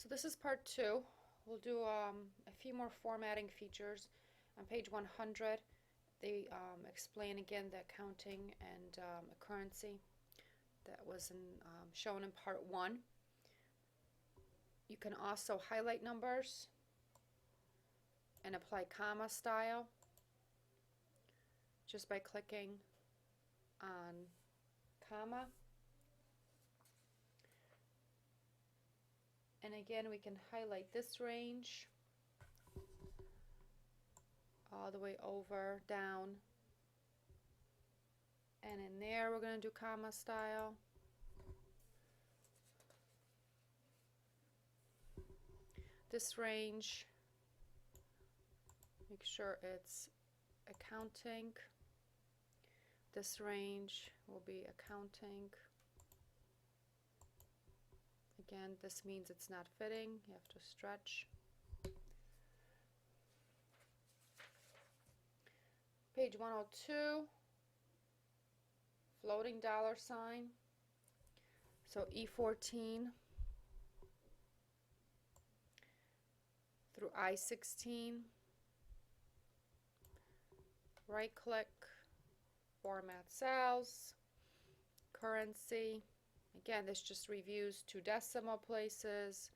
So this is part two. We'll do a few more formatting features. On page 100, they explain again the accounting and currency that was shown in part one. You can also highlight numbers and apply comma style just by clicking on comma. And again, we can highlight this range all the way over, down, and in there we're going to do comma style. This range, make sure it's accounting. This range will be accounting. Again, this means it's not fitting. You have to stretch. Page 102, floating dollar sign. So E14 through I16. Right click, format cells, currency. Again, this just reviews two decimal places,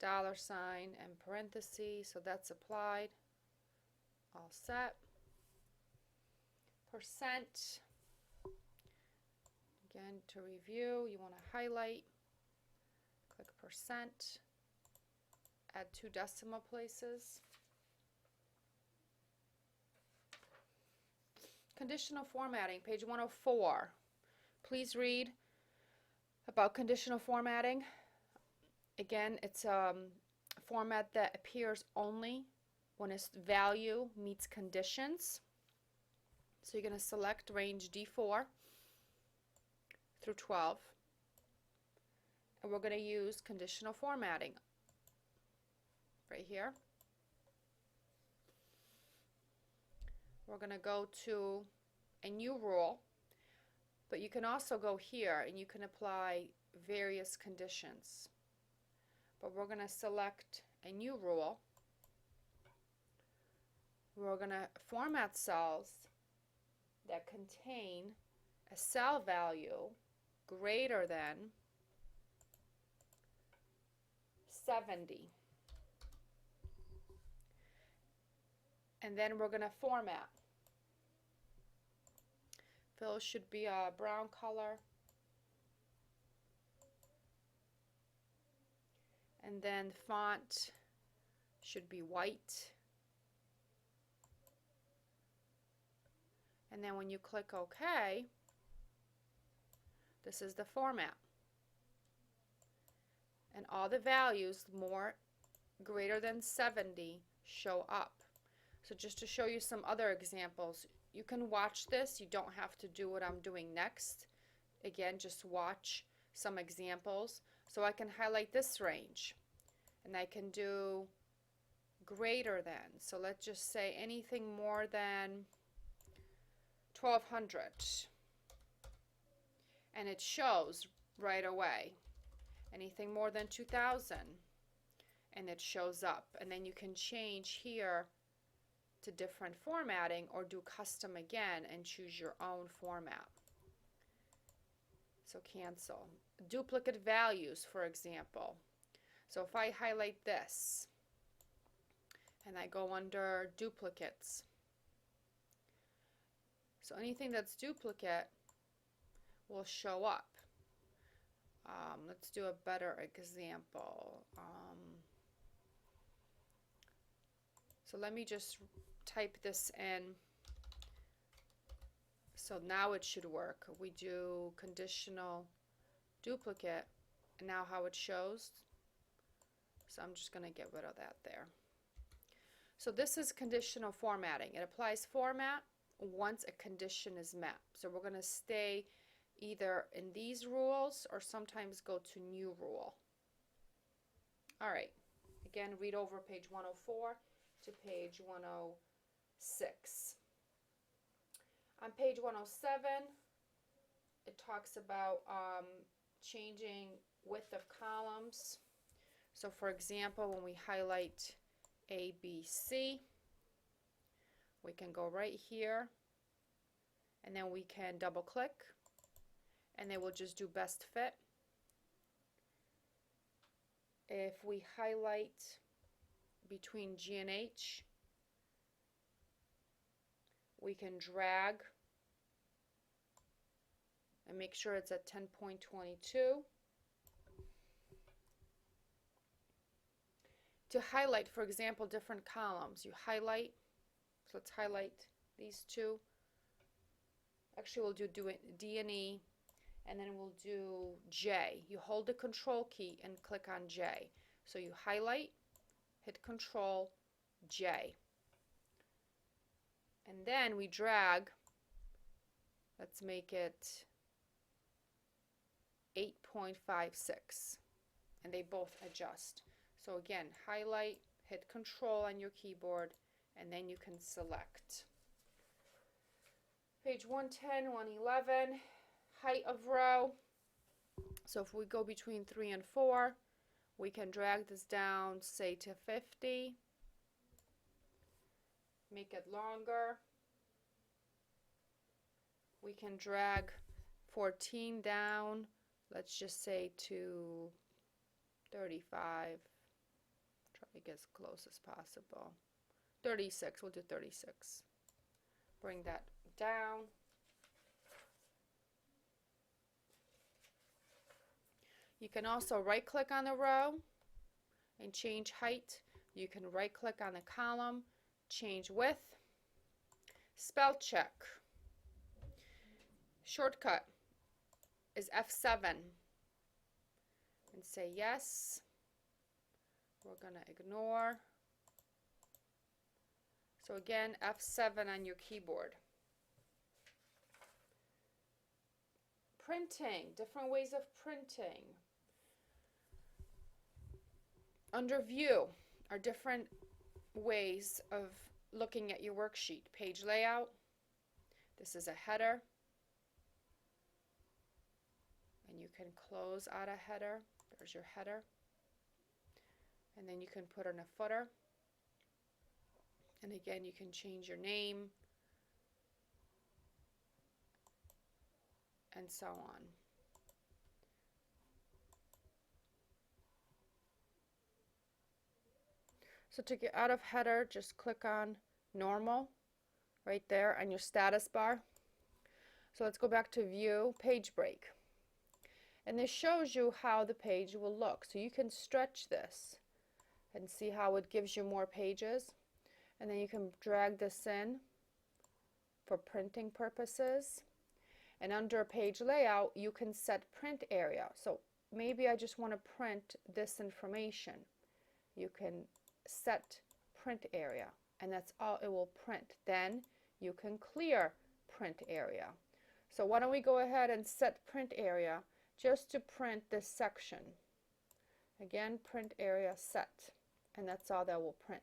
dollar sign, and parentheses, so that's applied. All set. Percent. Again, to review, you want to highlight, click percent, add two decimal places. Conditional formatting, page 104. Please read about conditional formatting. Again, it's a format that appears only when its value meets conditions. So you're going to select range D4 through 12, and we're going to use conditional formatting right here. We're going to go to a new rule, but you can also go here and you can apply various conditions. But we're going to select a new rule. We're going to format cells that contain a cell value greater than 70. And then we're going to format. Fill should be a brown color. And then font should be white. And then when you click OK, this is the format. And all the values greater than 70 show up. So just to show you some other examples, you can watch this. You don't have to do what I'm doing next. Again, just watch some examples. So I can highlight this range, and I can do greater than. So let's just say anything more than 1200. And it shows right away. Anything more than 2000, and it shows up. And then you can change here to different formatting or do custom again and choose your own format. So cancel. Duplicate values, for example. So if I highlight this and I go under duplicates, so anything that's duplicate will show up. Let's do a better example. So let me just type this in. So now it should work. We do conditional duplicate, and now how it shows. So I'm just going to get rid of that there. So this is conditional formatting. It applies format once a condition is met. So we're going to stay either in these rules or sometimes go to new rule. All right. Again, read over page 104 to page 106. On page 107, it talks about changing width of columns. So for example, when we highlight A, B, C, we can go right here, and then we can double click, and then we'll just do best fit. If we highlight between G and H, we can drag and make sure it's at 10.22. To highlight, for example, different columns, you highlight, so let's highlight these two. Actually, we'll do D and E, and then we'll do J. You hold the control key and click on J. So you highlight, hit control, J. And then we drag, let's make it 8.56, and they both adjust. So again, highlight, hit control on your keyboard, and then you can select. Page 110, 111, height of row. So if we go between 3 and 4, we can drag this down, say to 50. Make it longer. We can drag 14 down, let's just say to 35. Try to get as close as possible. 36, we'll do 36. Bring that down. You can also right click on the row and change height. You can right click on the column, change width. Spell check. Shortcut is F7 and say yes. We're going to ignore. So again, F7 on your keyboard. Printing, different ways of printing. Under View are different ways of looking at your worksheet. Page layout. This is a header. And you can close out a header. There's your header. And then you can put in a footer. And again, you can change your name and so on. So to get out of header, just click on normal right there on your status bar. So let's go back to View, Page Break. And this shows you how the page will look. So you can stretch this and see how it gives you more pages. And then you can drag this in for printing purposes. And under Page Layout, you can set print area. So maybe I just want to print this information. You can set print area, and that's all it will print. Then you can clear print area. So why don't we go ahead and set print area just to print this section. Again, print area set, and that's all that will print.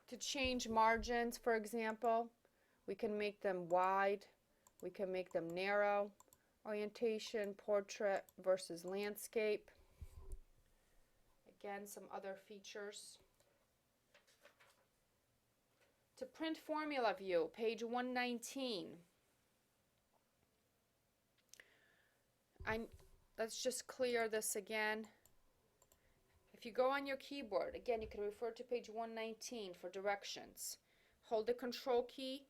To change margins, for example, we can make them wide, we can make them narrow, orientation, portrait versus landscape. Again, some other features. To print formula view, page 119. Let's just clear this again. If you go on your keyboard, again, you can refer to page 119 for directions. Hold the control key,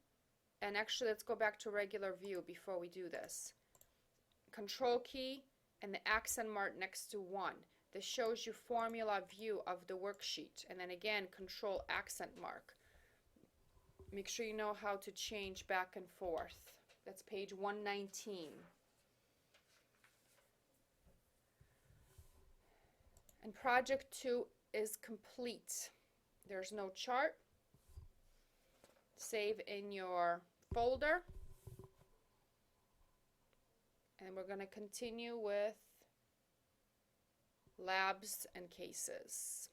and actually let's go back to regular view before we do this. Control key and the accent mark next to 1. This shows you formula view of the worksheet. And then again, control accent mark. Make sure you know how to change back and forth. That's page 119. And project 2 is complete. There's no chart. Save in your folder. And we're going to continue with labs and cases.